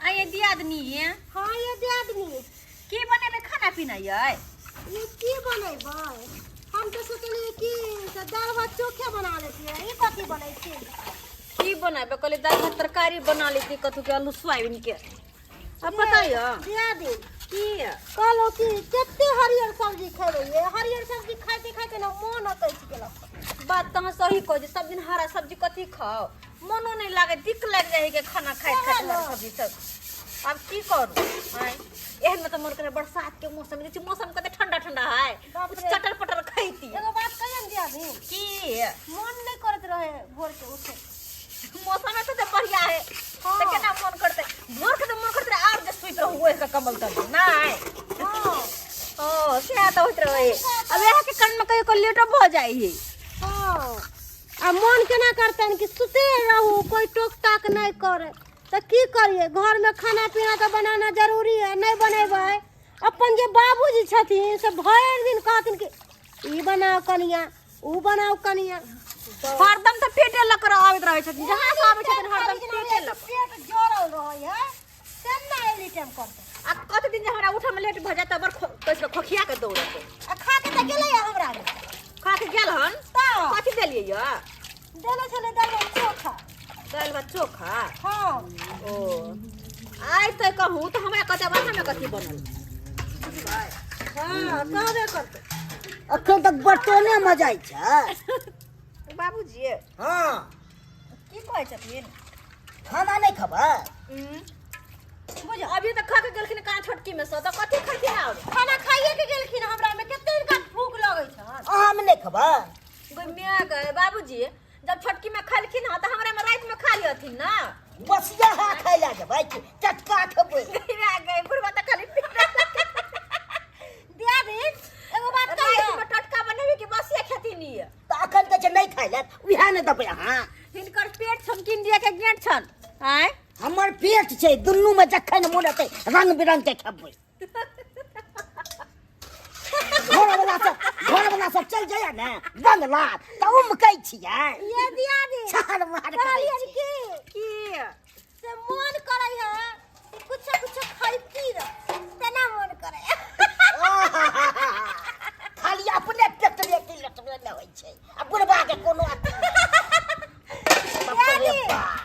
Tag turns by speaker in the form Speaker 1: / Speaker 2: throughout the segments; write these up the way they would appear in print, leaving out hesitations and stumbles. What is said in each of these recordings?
Speaker 1: ये दियादनी है।
Speaker 2: हाँ ये दियादनी
Speaker 1: की बनेबे खाना पीना ये
Speaker 2: की बनेबै? हम तो सोचलिए कि दाल भात चोखे बना लेती है। ये कथी बनै छी?
Speaker 1: की बनाबे कहले दाल भात तरकारी बना लेती कथु के आलू सोयाबीन के। अब बताइयो
Speaker 2: दियादी
Speaker 1: की
Speaker 2: कहलो कि केते हरियर सब्जी खेबै ये। हरियर सब्जी खाते खाते ना मन अकैछ गेलक।
Speaker 1: बात तो सही कह जे सब दिन हरा सब्जी कथी खाओ मनो नहीं लागे दिक लग जाए के खाना खाए खाए हरा सब्जी सब। अब की करू हां एहन में तो मोर करे बरसात के मौसम जे मौसम कते ठंडा ठंडा है कुछ चटर पटर खाइती।
Speaker 2: एगो बात कहियन दियादी
Speaker 1: की
Speaker 2: मन नहीं करत रहे भोर के उठे।
Speaker 1: मौसम तो बढ़िया है
Speaker 2: हाँ।
Speaker 1: तो केना मन करते भोर के तो मन करते और जे सुइत रहू का कमल कर नहीं।
Speaker 2: हां
Speaker 1: ओ से तो होत रहे अब यह के कण में कहीं को लेट भ जाई है।
Speaker 2: हां आ मन केना करतन कि सुते रहू कोई टोक टाक नहीं करे तो की करिए। घर में खाना पीना तो बनाना जरूरी है। नहीं बनेबै अपन जे बाबूजी छथिन से भर दिन कहथिन कि ई बनाओ कनिया ऊ बनाओ कनिया।
Speaker 1: हरदम तो पेटे लक आवित रहे छथिन जहां से आवे छथिन हरदम पेटे लक
Speaker 2: पेट जोड़ल रहै है से ना एनी टाइम करते।
Speaker 1: आ कत दिन जे हमरा उठे में लेट भ जात तब कैसे खोखिया के दौड़त
Speaker 2: आ खा के त गेलै हमरा रे
Speaker 1: खा के गेल हन
Speaker 2: त
Speaker 1: कथि देलिए या
Speaker 2: देले छले दाल चोखा।
Speaker 1: दाल भात चोखा
Speaker 2: हां
Speaker 1: ओ आइ त कहूं तो हमरा कते बता में कथि बनल
Speaker 2: हां कहबे करते।
Speaker 3: अखन तक बर्तने में जाइ छै।
Speaker 1: बाबूजी
Speaker 3: हाँ
Speaker 1: की कहै छथिन
Speaker 3: खाना नहीं खबै?
Speaker 1: बुझ अभी तक खा के गेलखिन कहां छोटकी में से त कथि खथिन और
Speaker 2: खाना खाइए के गेलखिन हमरा में केते दिन का भूख लगै छ।
Speaker 3: आम नहीं खबै?
Speaker 1: कोई मिया गए बाबूजी जब छोटकी में खलखिन ह त हमरा में रात में खा लियथिन ना।
Speaker 3: बसिया हा खाइ ला जबै कि चटका खबै?
Speaker 1: मिया गए बुढ़वा त खाली
Speaker 2: दियादी एगो बात कहियो
Speaker 1: रात में टटका बनेबे कि बसिया खेथिन ये
Speaker 3: त अखन त नहीं खाइ ला उहा ने दबै अहाँ।
Speaker 1: हिनकर पेट छमकिन दिया के गेट छन आय
Speaker 3: हमर पेट छै दुन्नू में जखन मोन हेतै रंग बिरंग के खबै। घर वाला सब चल जाय ने बंगला त उमकै छियै।
Speaker 2: ये दियादी
Speaker 3: छाड़ मार
Speaker 2: कहलियन
Speaker 3: के
Speaker 2: की
Speaker 1: की
Speaker 2: से मन करे है कुछ कुछ खैती रह तेना मन करे है।
Speaker 3: खाली अपने पेट लेके लटवे लगे छै आ बुढ़वा के कोनो अथी
Speaker 2: दियादी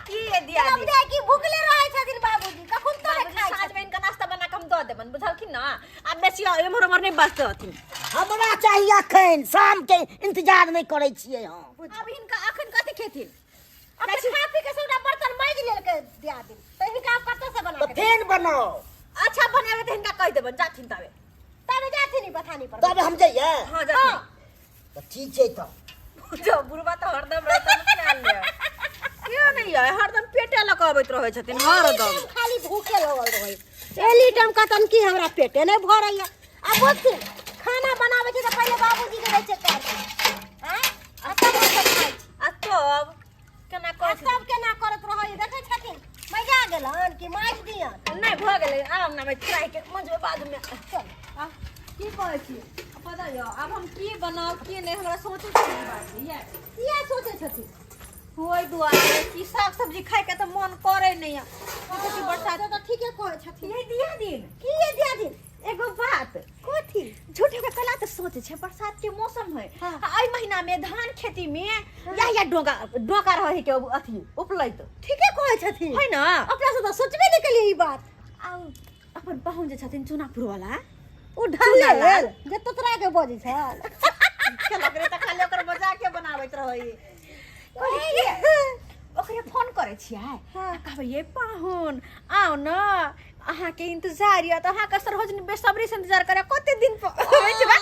Speaker 1: की दिया
Speaker 2: अब दे की भूखले रहे छथिन बाबूजी कखन तो
Speaker 1: बाबूजी
Speaker 2: खाइ
Speaker 1: साँझ में इनका नाश्ता बना के हम दो देबन बुझलखिन ना अब बेसी एमहर उमहर नहीं बचते हथिन।
Speaker 3: हमरा चाहिए अखन शाम के इंतजार नहीं करे छियै हम।
Speaker 1: अब इनका अखन कथि खेथिन
Speaker 2: अब खा पी के सबटा बर्तन मांज लेल के दियादी त इनका कत से बना
Speaker 3: तो
Speaker 2: के
Speaker 3: फेन बनाओ
Speaker 1: अच्छा बनावे त इनका कह देबन जाथिन तबे
Speaker 2: तब जाथिन बथानी पर।
Speaker 3: तब हम जाइए
Speaker 1: हां जाथिन
Speaker 3: तो ठीक छै तो
Speaker 1: जो बुढ़वा त हरदम रहतन ख्याल ले क्यों नहीं है हरदम पेटे लक आबैत रहे छथिन हरदम
Speaker 2: खाली भूखे लगल रहे। एनी टाइम कतन की हमरा पेटे नहीं भरैया। अब बोलथिन खाना बनावे छै त पहिले बाबूजी के दै छै कर हैं आ तब हम सब खाइ छी।
Speaker 1: आ तब केना
Speaker 2: आ
Speaker 1: कह
Speaker 2: सब केना करत रहै देखै छथिन मजा गेलन कि माइज दियन।
Speaker 1: नहीं भ गेलै आराम ना में फ्राई के मंजबे बाद में
Speaker 2: चल
Speaker 1: आ की कहै छी पता य अब हम की बनाओ की नहीं हमरा सोचे छी बात ये
Speaker 2: किया सोचै छथिन
Speaker 1: होय दुआरे की साग सब्जी खाए के त मन करे नहीं है कि बरसात
Speaker 2: तो ठीके कहै छथिन।
Speaker 1: ये दिया दिन
Speaker 2: की ये दियादी
Speaker 1: एगो बात
Speaker 2: कथी
Speaker 1: झूठे के कला तो सोचे छे बरसात के मौसम है
Speaker 2: हाँ।
Speaker 1: आई महीना में धान खेती में या डोका डोका रहे के अथी उपलैत
Speaker 2: ठीके कहै छथिन
Speaker 1: है ना
Speaker 2: अपना से तो सोचबे नहीं केलिए ई बात।
Speaker 1: आ अपन बहन जे छथिन चुनापुर वाला
Speaker 2: ओ ढल जे तोतरा के बजै छल
Speaker 1: खेला करे त खाली ओकर मजाक के बनावत रही ओकरे फोन करे छियै कहबै ये पाहुन आओ न अहाँ के इंतजार या त अहाँ के सरहज बेसब्री से इंतजार करे कते दिन पर होय छै मन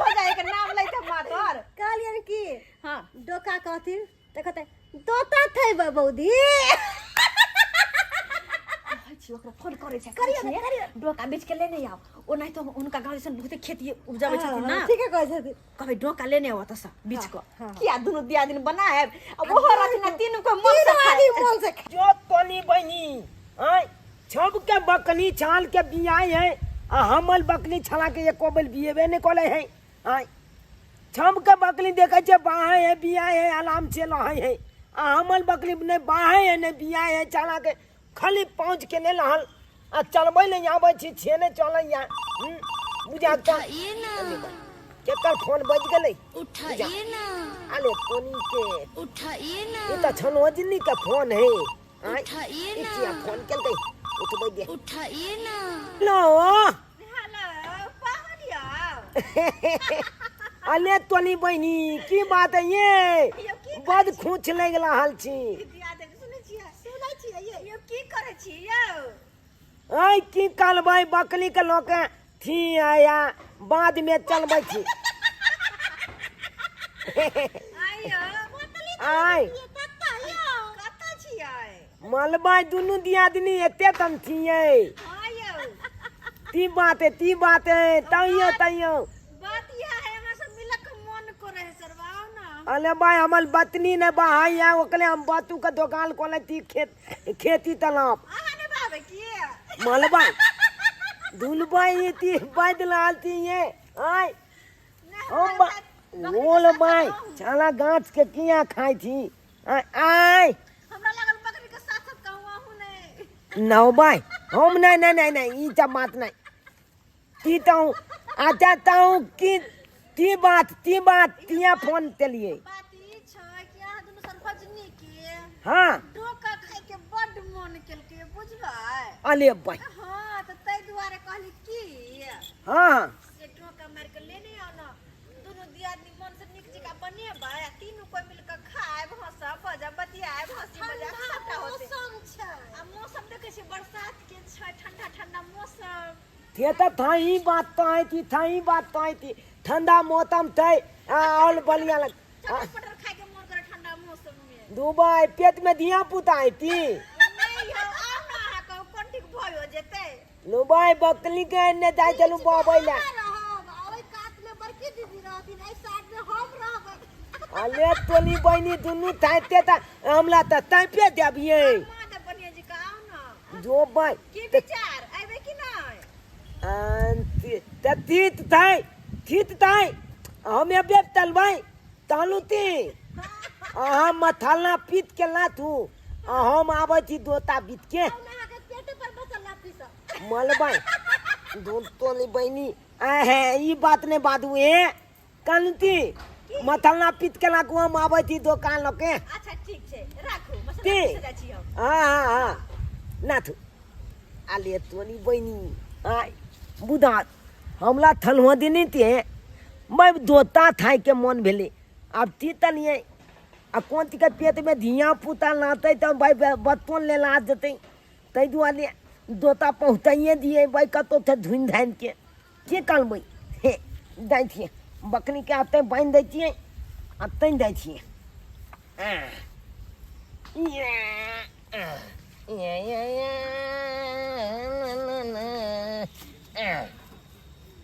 Speaker 1: भ जाए के नाम लैते मातर
Speaker 2: कहलियन की
Speaker 1: हां
Speaker 2: डोका कहथिन त कहते तोता थे बबौदी
Speaker 1: छी ओकरा फोन करे छै करियो डोका बेच के लेने आओ ओ नहीं तो उनका गांव से बहुत खेती उपजावे छथिन ना
Speaker 2: ठीके कहै छथिन
Speaker 1: कहबै डोका लेने आओ त बीच को
Speaker 2: हाँ।
Speaker 1: किया दुनु दिया दिन बनाए अब वो रहथिन तीन को मन से
Speaker 2: आदमी मोल से
Speaker 4: जो तोनी बनी हैं छब के बकनी छाल के बियाई है आ हमल बकनी छला के एको बेल बियेबे ने कोले है हैं छब के बकनी देखे छे बाहे है बियाई है आराम से लहै है आ हमल बकनी ने बाहे है ने बियाई है छला के खाली पहुँच के नहीं रहल आ चलबै नहीं आबै छी छे नहीं चलै या बुझा त केकर फोन बज गेलै
Speaker 5: उठाइए ना
Speaker 4: अरे कोनी के
Speaker 5: उठाइए ना
Speaker 4: ये तो छनोजनी का फोन है आई
Speaker 5: उठाइए ना
Speaker 4: इचिया फोन केल गई उठबै दे
Speaker 5: उठाइए ना
Speaker 4: लो
Speaker 1: हेलो पावलिया
Speaker 4: अले तोनी बहनी की बात है ये बद खूंच लग रहल छी
Speaker 1: दिया दे सुनै छियै यो की करै छी यौ
Speaker 4: आई की कालबै बकली के लोक थी आया बाद में चलबै छी
Speaker 1: आइयो
Speaker 4: आई
Speaker 1: कतऽ छियै
Speaker 4: मलबै दुनू दियादनी एते तम छियै
Speaker 1: आइयो
Speaker 4: ती बात है तइयो
Speaker 1: बात यह है हमरा सब मिलक मन करे है सरवाओ ना
Speaker 4: अले भाई हमल बतनी ने बहाई है ओकले हम बातू का दुकान खोले ती खेती तालाब
Speaker 1: आहा ने बाबे की
Speaker 4: मलबा दुलबाई ती बदलाल ती ये आई हम बोल भाई चला गाछ के किया खाई थी आई
Speaker 1: हमरा लगल बकरी के साथ कहवा हूं ने
Speaker 4: नौ भाई हम नहीं ई सब बात नहीं ती तो अच्छा तो की ती बात तिया फोन के लिए
Speaker 1: बात ई छै कि अहाँ दुनू सरपंचनी के
Speaker 4: हाँ
Speaker 1: डोका खाए के बड मन केलके बुझबै
Speaker 4: अले भाई
Speaker 1: हां त तै दुआरे कहली की
Speaker 4: हाँ
Speaker 1: से डोका मार के लेने आओ ना दुनू दियादनी मन से निक जका बनेबै आ तीनू कोई मिल के खाएब हंसब बजब बतियाएब हंसी मजाक सबटा होते मौसम छै आ मौसम देखे छी बरसात के छै ठंडा ठंडा मौसम
Speaker 4: थे तो थाई बात तो आई थी ठंडा मौसम थे और बलिया लग
Speaker 1: चटपटर खाए के मन करे ठंडा मौसम में
Speaker 4: दुबई पेट में दिया पुता आई थी
Speaker 1: नहीं हो आ ना कहू कोन ठीक भयो जेते
Speaker 4: दुबई बकली के ने जाय चलू बाबा ला
Speaker 2: ओइ कात में बड़की दीदी रहथिन एहि साइड में हम रहबै
Speaker 4: अले तोनी बहनी दुनू थाते ता हमला त तापे देबिए
Speaker 1: मां दे बनिया जी का आओ ना
Speaker 4: जो भाई
Speaker 1: की विचार आइबे कि नहीं
Speaker 4: थीत थाई हम अबे तलबाई तालू ती हम मथालना पीत के लाथू हम आबै छी दोता बीत के
Speaker 2: अहाँ के पेटे पर बसल लाठी सब
Speaker 4: मलबाई दूध तो नहीं बहनी है ई बात ने बादू ए कालती मथलना पीत के लाकू हम आबै छी दुकान लके
Speaker 1: अच्छा ठीक छै राखू मसला
Speaker 4: की?
Speaker 1: से जा छी हम
Speaker 4: हाँ नाथू आले तोनी बहनी आई बुधा हमला थलवा देने ते मैं दोता थाई के मन भेले अब ती तनिए आ कौन ती के पेट में धिया पुता लाते तो भाई बतवन ले ला जते तै दुआरे दोता पहुँचाइए दिए भाई कतो थे धुन धान के करबै हे दै छिए बकरी के आते बांध दै छिए आ तैन दै छिए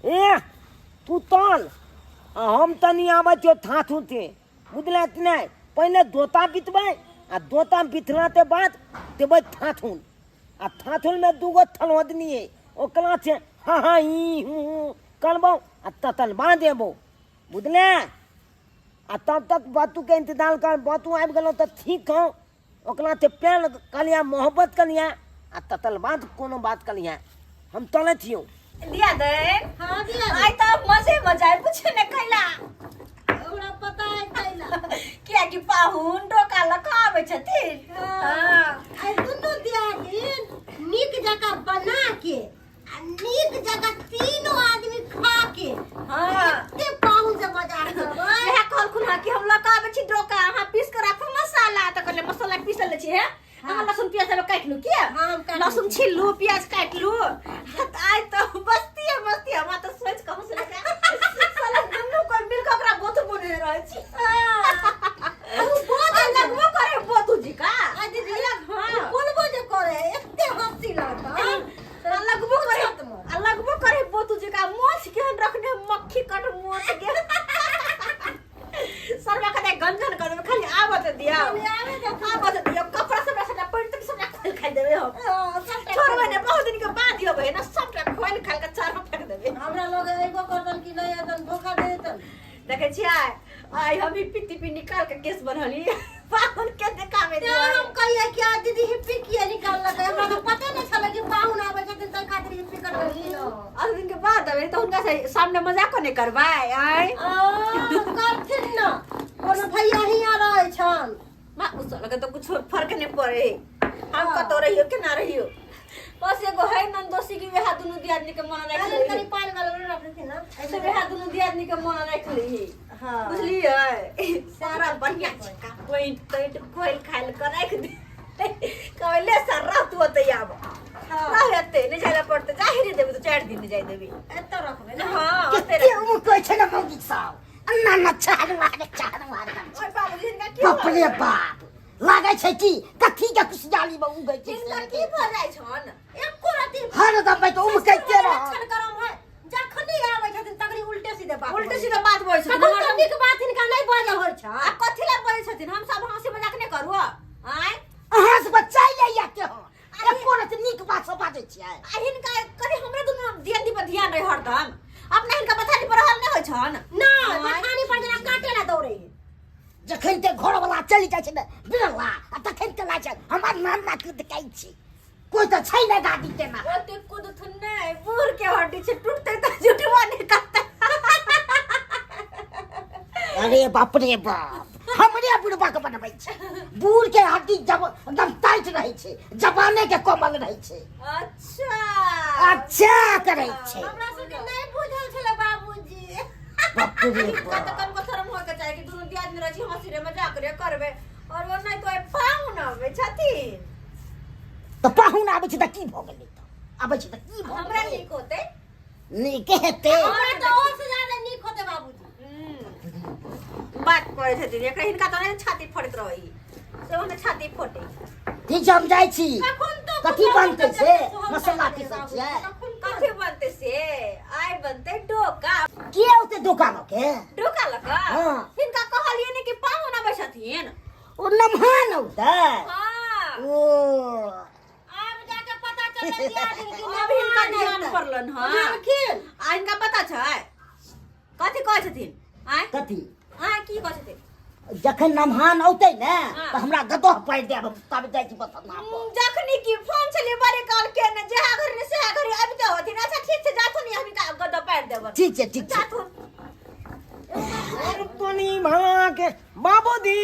Speaker 4: ए तू तल हम तनी आबै छियो थाथू थे बुझले नहीं पहले दोता बितबै आ दोता बितलाते बाद देबै थाथुन आ थाथुन में दूगो थलवदनी है ओकरा से हाँ ई हूँ करबो आ ततल बांध देबो बुझले आ तब तक बातू के इंतजार कर बातू आबि गेलो तो ठीक हो ओकरा से प्यार कलिया मोहब्बत कलिया आ ततल बाद कोनो बात कलिया हम तले छियो
Speaker 1: दिया दे
Speaker 2: हां दिया
Speaker 1: आई तो मजे मजा है कुछ ने कैला
Speaker 2: हमरा पता है कैला
Speaker 1: किया कि पाहुन डोका लखावे छथिन हां
Speaker 2: आई दुनू दियादनी नीक जगह बना के आ नीक जगह तीनों आदमी खा के
Speaker 1: हां
Speaker 2: ते पाहुन से मजाक करबै
Speaker 1: यह कल खुना कि हम लखावे छी डोका हां पीस के राखू मसाला त कहले मसाला पीसल ले छी है हम लहसुन प्याज सब काट लू किया
Speaker 2: हम काट
Speaker 1: लहसुन छील लू प्याज काट लू आई तो बस्ती हम तो सोच कहूं से साला दुनू को मिल के ओकरा गोथ बने रहे छी बहुत लगबो करे बोतू जी का
Speaker 2: आ दीदी
Speaker 1: हां
Speaker 2: बोलबो जे करे एते हंसी लगता
Speaker 1: लगबो करे बोतू जी का मोछ के रखने मक्खी कट मोछ के सरवा कते गंजन कर देबे खाली आवत दिया आवत दिया कपड़ा सब रखना पड़ तक सब खोल खाई देबे हम छोड़बे ने बहुत दिन के बाद दियो बे ना सब खोल खाल के चार फेंक देबे
Speaker 2: हमरा लोग एगो करदन कि नहीं एकदम धोखा दे देतन
Speaker 1: देखे छी आई हम ही पिट्टी पे निकाल के केस बनली पाहुन के देखावे
Speaker 2: तो हम कहिए कि आज दीदी हिप्पी किए निकाल लगे हमरा तो पता नहीं चला कि पाहुन आवे छथिन त खातिर हिप्पी कर देली न
Speaker 1: आज दिन के बाद अबे तो उनका से सामने मजाक को नहीं करवाए आए
Speaker 2: करथिन न कोनो भैया हिया रहे छन
Speaker 1: मां उस लगे तो कुछ फर्क नहीं पड़े हम कतो रहियो कि ना रहियो बस एगो है नंदोसी की वेहा दुनु दियादनी के मन रख
Speaker 2: अरे
Speaker 1: ली
Speaker 2: करी पाल वाला रखथिन न
Speaker 1: ऐसे वेहा दुनु दियादनी के मन रख ली
Speaker 2: हां
Speaker 1: बुझली है सारा बढ़िया चिका पॉइंट कोइल खाइल कर रख दे कहले सर रात तू त आब रहते नहीं जाइला पड़ते जाहिर देबे तो 4 दिन जाई देबे
Speaker 2: एत रखबे न
Speaker 1: हां
Speaker 3: कितने वो कोई छे ना मौगी साहब अन्ना चाड़ मार
Speaker 1: ओए बाबूजी इनका की
Speaker 3: बाप रे बाप लागे छै कि कथी के खुशहाली में उगै छै
Speaker 1: इनका की भ जाय छन
Speaker 2: एको राती
Speaker 3: हर दबे तो उम कहते रह
Speaker 2: लक्षण करम है जखनी आवे छथिन तगरी उल्टे सीधे बात
Speaker 1: उल्टे सीधा बात बोलै छथिन
Speaker 2: कखन कभी के बात इनका नहीं बाजल होय छ
Speaker 1: आ कथि ला बोलै छथिन हम सब हंसी मजाक नहीं करू आय
Speaker 3: अहाँ से बचाई ले या के हो एको रत नीक बात सब बाजै छियै
Speaker 1: आ हिनका कथि हमरे दुनु दियादी पर ध्यान रहे हरदम अपना हिनका बथानी पर रहल नहीं होय छन
Speaker 2: नहीं बठानी पर जना काटे ना दौड़े
Speaker 3: जखन ते घर वाला चली जाइ छै ने बिरला आ तखन के लाज हमर नाम ना के देखाइ छी कोई तो छै ना दादी के ना
Speaker 1: ओते कुद थने बूर के हड्डी से टूटते तो जुटवा नहीं करते
Speaker 3: अरे बाप रे बाप हमरे बुढ़बा के बनबै छै बूढ़ के हड्डी जब एकदम टाइट रहै छै जवाने के कोमल रहै छै अच्छा करै छै
Speaker 2: हमरा सबके नहीं बुझल छले बाबूजी
Speaker 3: बाप रे
Speaker 1: इनका तो
Speaker 3: बाप
Speaker 1: कम को शर्म होके चाहिए कि दोनों दियादनी रही हंसी रे मजाक रे करबे और वो नहीं तो पाऊ ना बे छथिन
Speaker 3: तो पाहुन आबै छै त की भ गेलै त आबै छै त की भ
Speaker 1: हमरा
Speaker 3: गेलै
Speaker 1: नीक होते
Speaker 3: नीक हेतै
Speaker 2: हमरा तो और से ज्यादा नीक होते बाबूजी
Speaker 1: बात करे छथिन एकरा हिनका तो नहीं छाती फड़त रही से ओने छाती फटे
Speaker 3: ठीक छै हम जाइ छी
Speaker 2: कखन तो
Speaker 3: कथी बनतै से मसाला पीसै छियै
Speaker 1: कथि बनते से आय बनते डोका
Speaker 3: के ओते दुकान के
Speaker 1: डोका लगा
Speaker 3: हाँ।
Speaker 1: हिनका कहलिए ने कि पाऊ ना छथिन
Speaker 3: ओ नमहान औतै
Speaker 1: हां
Speaker 3: ओ
Speaker 2: अब जाके पता चले दिया दिन की
Speaker 1: अब हिनका ध्यान पड़लन हां
Speaker 2: जानखिन
Speaker 1: आ हिनका पता छै कथि कहै छथिन आय
Speaker 3: कथी
Speaker 1: आय की कहै छथिन
Speaker 3: जखन नमहान औतै ने
Speaker 1: हाँ।
Speaker 3: त हमरा गदह पाइ देब तब जाइ छी बसना पर
Speaker 1: जखनी की फोन चले बड़े काल के ने जहा घर ने से घर अब तो होथिन अच्छा ठीक से जाथो नहीं हम का गद पैर देब
Speaker 3: ठीक छै
Speaker 1: जाथो
Speaker 4: और तोनी भला के बाबूजी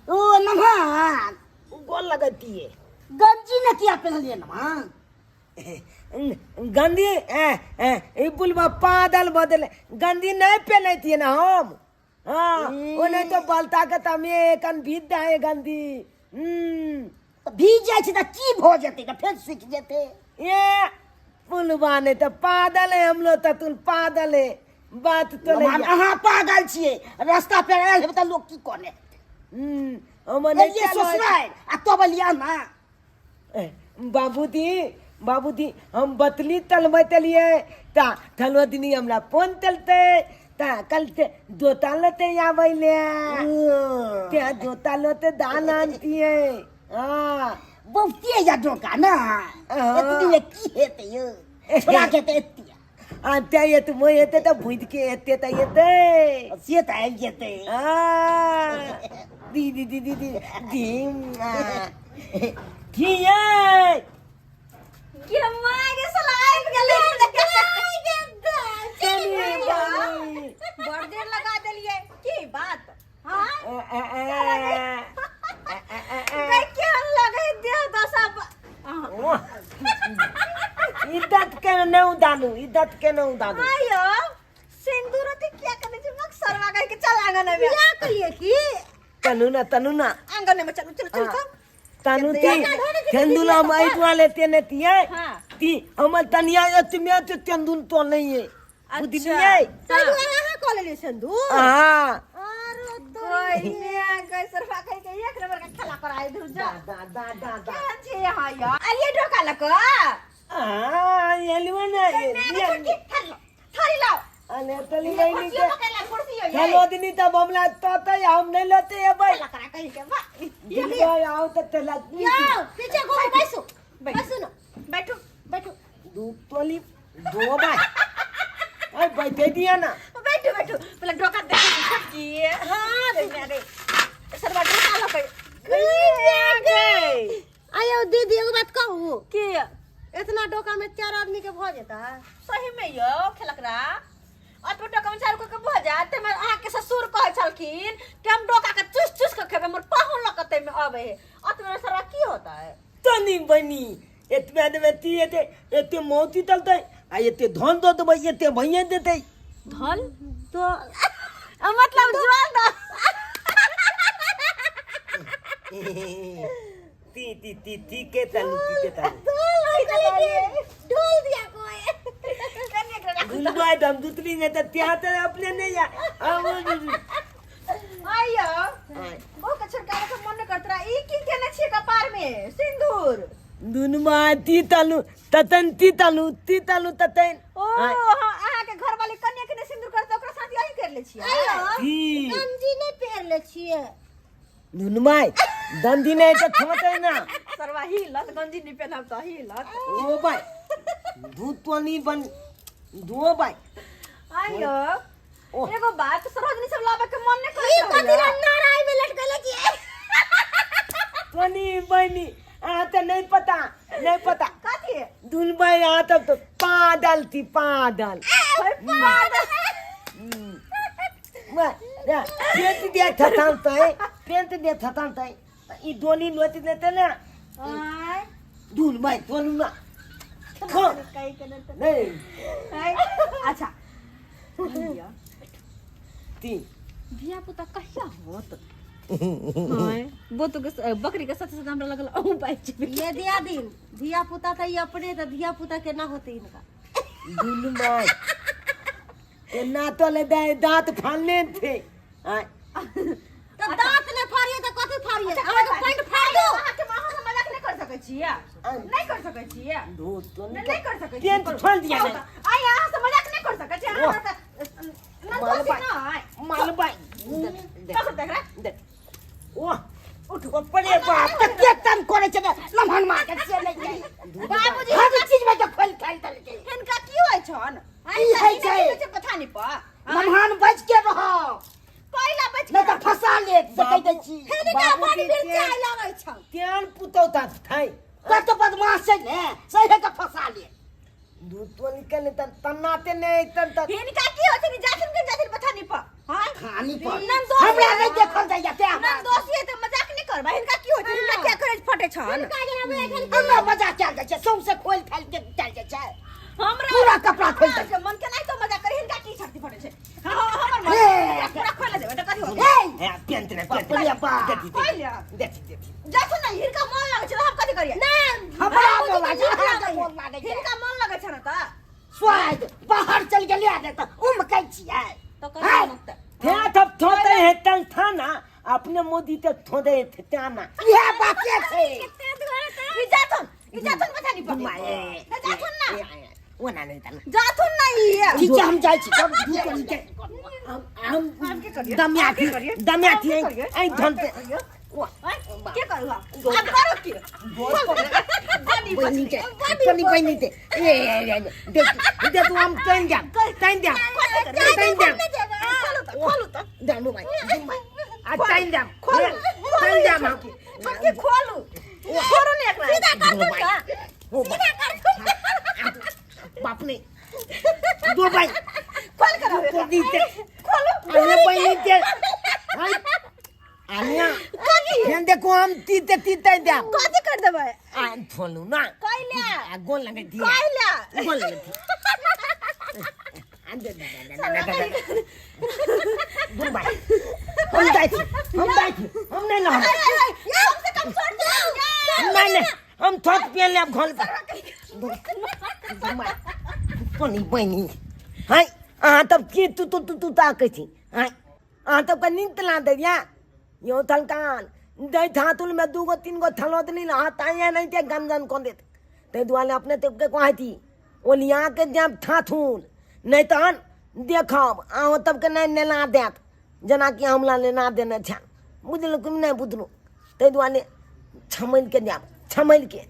Speaker 3: ओ नमहान
Speaker 4: गोल लगती है
Speaker 3: गंजी ने किया पहनलिए नमहान
Speaker 4: गंदी ई बुलवा पादल बदल गंदी नहीं पहने थी ना हम हाँ वो नहीं तो बलता के तमे कन भीद है गंदी
Speaker 3: त भीज जाइ छै त की भ जेतै त फेर सीख जेतै
Speaker 4: ये बुलवा नहीं तो पादल है हम लोग तो तुम पादल है बात तो
Speaker 3: नमहान
Speaker 4: नहीं
Speaker 3: अहाँ पागल छियै रास्ता पे आयल हेबै त लोग की कहने
Speaker 4: हम
Speaker 3: ये
Speaker 4: नहीं
Speaker 3: ससुराल आ तो बलिया ना
Speaker 4: बाबूजी हम बतली तलबै तलिए ता थलो दिनी हमरा फोन तलते ता कल ते दो तालते आबैले ते दो तालते दाल आनतिए हां
Speaker 3: बहुते या डोका ना एतनी में की हेतै यो छोड़ा के त एतिया
Speaker 4: आते ये तो मैं एते त भुज के एते त एते
Speaker 3: से त आबि जेतै
Speaker 4: दीदी ये
Speaker 1: के मागे साला आइब गेले बड़ देर लगा देलिए की बात हां मैं क्या लगे दे दसा
Speaker 4: इद्दत के न उदानू
Speaker 1: आयो सिंदूर ते क्या करने छ मक सरवा गए के चल आंगन में
Speaker 2: क्या करिए की
Speaker 4: तनु ना
Speaker 1: आंगन में चल
Speaker 4: तनु ती तेंदुला माइट वाले तेने तिए
Speaker 1: हां
Speaker 4: ती हमर तनिया एतमे ते तेंदुल तो नहीं है बुद्धि नहीं है
Speaker 2: संदू यहाँ कॉल ले संदू
Speaker 4: हां
Speaker 2: अरे
Speaker 1: कोई ने गए सरवा गए के एक नंबर का खेला कराए दूर जा
Speaker 4: दा
Speaker 1: क्या छे हां यार अलिए ढोका लको
Speaker 4: हां ये लिवना ये
Speaker 1: थारी लाओ
Speaker 4: अने तली नहीं
Speaker 1: कुर्सी
Speaker 4: के
Speaker 1: पकड़ ला कुर्सी हो
Speaker 4: हेलो दिनी तब हमला तो हम नहीं लेते है भाई
Speaker 1: लकड़ा कहीं के बा
Speaker 4: ये आओ तो तेला
Speaker 2: या पीछे घूम बैसो बैसो ना बैठो
Speaker 4: दू तोली दो बार अरे बैठे दिया ना
Speaker 1: बैठो पहले ढोका दे सब्जी हां दे रे सरवा ढोका
Speaker 2: आयो दीदी एगो बात कहू
Speaker 1: के
Speaker 2: इतना डोका में 4 आदमी के भ जेता
Speaker 1: सही में यो खेलकरा अतबो टका में 4 के भ जाते मैं अहाँ के ससुर कहे छलखिन कि हम डोका के चुस चुस के खेबे मोर पाहुन लगते में आवे है अतबे सारा की होता है
Speaker 4: तनी बनी एतबे देबे ती एते मोती तलते आ एते धन दो देबै एते भैया देते
Speaker 1: धन तो मतलब ज्वाल दा
Speaker 4: ती के तलू
Speaker 2: ढोल दिया कोई
Speaker 4: गुलबाई दम दूतरी ने त त्या त अपने नहीं या
Speaker 1: आयो बहुत अच्छा करे के मन करतरा ई की केने छी कपार में सिंदूर
Speaker 4: दुनमा ती तलू ततन ततन
Speaker 1: ओ अहाँ के घर वाली कन्या के सिंदूर करते ओकरा साथ यही कर ले छी
Speaker 4: ती
Speaker 2: गंजी नहीं पहन ले छिए
Speaker 4: दुनमा दंदी नहीं त छोटे ना
Speaker 1: सरवा ही लत गंजी नहीं पहनब त ही लत
Speaker 4: ओ भाई दूध तो नहीं बन दो भाई
Speaker 1: आयो
Speaker 4: ओ।
Speaker 1: एगो बात सरोजनी सब लावे के मन नहीं
Speaker 2: ई
Speaker 1: करत
Speaker 2: कथी नाराय में लटकले छिए
Speaker 4: तनी बनी आ त नहीं पता
Speaker 1: कथी
Speaker 4: दुनमा आ तब तो पादल थी पादल पेंट दे थतांत ई दोनी नोती देते ना
Speaker 1: आय
Speaker 4: दुनमा दोनुमा खो
Speaker 1: कई के
Speaker 4: नहीं
Speaker 1: अच्छा भैया
Speaker 4: ती
Speaker 1: धिया पुता कहिया होत हाय वो तो बकरी के साथ साथ हमरा लगल ओ बाइच
Speaker 2: ये दिया दिन धिया पुता त ई अपने त धिया पुता के ना होते इनका
Speaker 4: दुनमा ये ना तो ले दांत फाड़ने थे
Speaker 2: तो दांत ने फाड़िए त कथी फाड़िए अहाँ के पैंट फाड़ दो
Speaker 1: अहाँ के मां से मजाक नहीं कर सकै छियै नहीं कर सकै छियै
Speaker 4: दो तो
Speaker 1: नहीं कर सकै
Speaker 4: पेंट फाड़ दिया ना
Speaker 1: आय अहाँ से मजाक नहीं कर सकै छियै अहाँ त ना दोषी ना है
Speaker 4: मालबाई
Speaker 1: का देख रे
Speaker 4: दे ओ उठ पड़े बाप त के तन करे छ लम्हन मार के चले जाई
Speaker 1: बाबूजी
Speaker 4: हर चीज में तो खोल खाई तल के
Speaker 1: इनका की होय छन
Speaker 4: ई है छै
Speaker 1: कथा नहीं पा
Speaker 4: लम्हन बच के रहो
Speaker 1: पहिला बच
Speaker 4: नहीं तो फंसा ले सकै दै छी
Speaker 2: इनका बड़ी मिर्चाई लागै छ
Speaker 4: त्यान पुतौ ता थाई कत बदमाश छै ने सही के फंसा ले दूध तो निकल त तन्नाते नहीं तन त
Speaker 1: इनका की होय छन जाथिन के जाथिन पता नहीं पा हां
Speaker 4: खानी पर
Speaker 1: नंदोसी
Speaker 4: हमरा नहीं देखल जाय ते
Speaker 1: ना दोषी है तो मजाक नहीं करबा इनका की होय छन इनका क्या करे फटे छन
Speaker 4: हमरा मजाक क्या जाय छै सौसे खोल खाल के चल जाय छै
Speaker 1: हमरा
Speaker 4: पूरा कपड़ा खोल दे
Speaker 1: के मन के नहीं तो मजाक करे इनका की शक्ति फटे छे हां हमर मन पूरा खोल देबे त कथि हो
Speaker 4: ए पेंट ने बा
Speaker 1: खोल ले
Speaker 4: देखी
Speaker 1: जाथु ना इनका मन लागे छ हम कथि करिए
Speaker 2: ना
Speaker 4: हमरा बोला छै
Speaker 1: इनका मन लागे छ न त
Speaker 4: स्वाद बाहर चल गेले आ त कह छियै
Speaker 1: तो कथि मत
Speaker 4: थे तब थोते है तल थाना अपने मोदी ते थोदे थे ताना यह बाते छै
Speaker 1: ई जाथुन पता नहीं पा जाथुन ना
Speaker 4: ओना नहीं ताना
Speaker 1: जाथुन ना ई
Speaker 4: ठीक है हम जाय छी तब दूध के हम दमिया थी आई धन पे
Speaker 1: के करू आप करो की
Speaker 4: बनी ते ए दे तू हम तन जा
Speaker 1: खोलू तो
Speaker 4: दानु भाई आ टाइम जा हम
Speaker 1: के खोलू खोलू ने एकरा सीधा कर दो का सीधा कर दो
Speaker 4: बाप ने दो भाई
Speaker 1: खोल कर
Speaker 4: को दीते
Speaker 1: खोलू
Speaker 4: अरे भाई ते आनिया हेन देखो हम तीते दे
Speaker 1: कथि कर देबै
Speaker 4: आ फोलू ना
Speaker 1: कइले
Speaker 4: आ गोल लगे दिया
Speaker 1: कइले
Speaker 4: गोल लगे अंदर दो भाई हम नहीं ला
Speaker 1: हमसे कम छोड़ दो
Speaker 4: नहीं हम थोक पिए ले अब घोल पानी बनी हाय आ तब की तू ताकै छी हाय आ तब का नींद ला दे या यो थलकान दे थातुल में 2 गो 3 गो थलोत नहीं ना ताया नहीं ते गंजन कोन देत ते दुआले अपने ते के कहती ओलिया के जब थाथुन नहीं तहन देखब आ तब के नहीं नेला देत जना कि हमला लेना देने छ बुझल कुम नहीं बुझलु ते दुआले छमैल के जाब छमैल के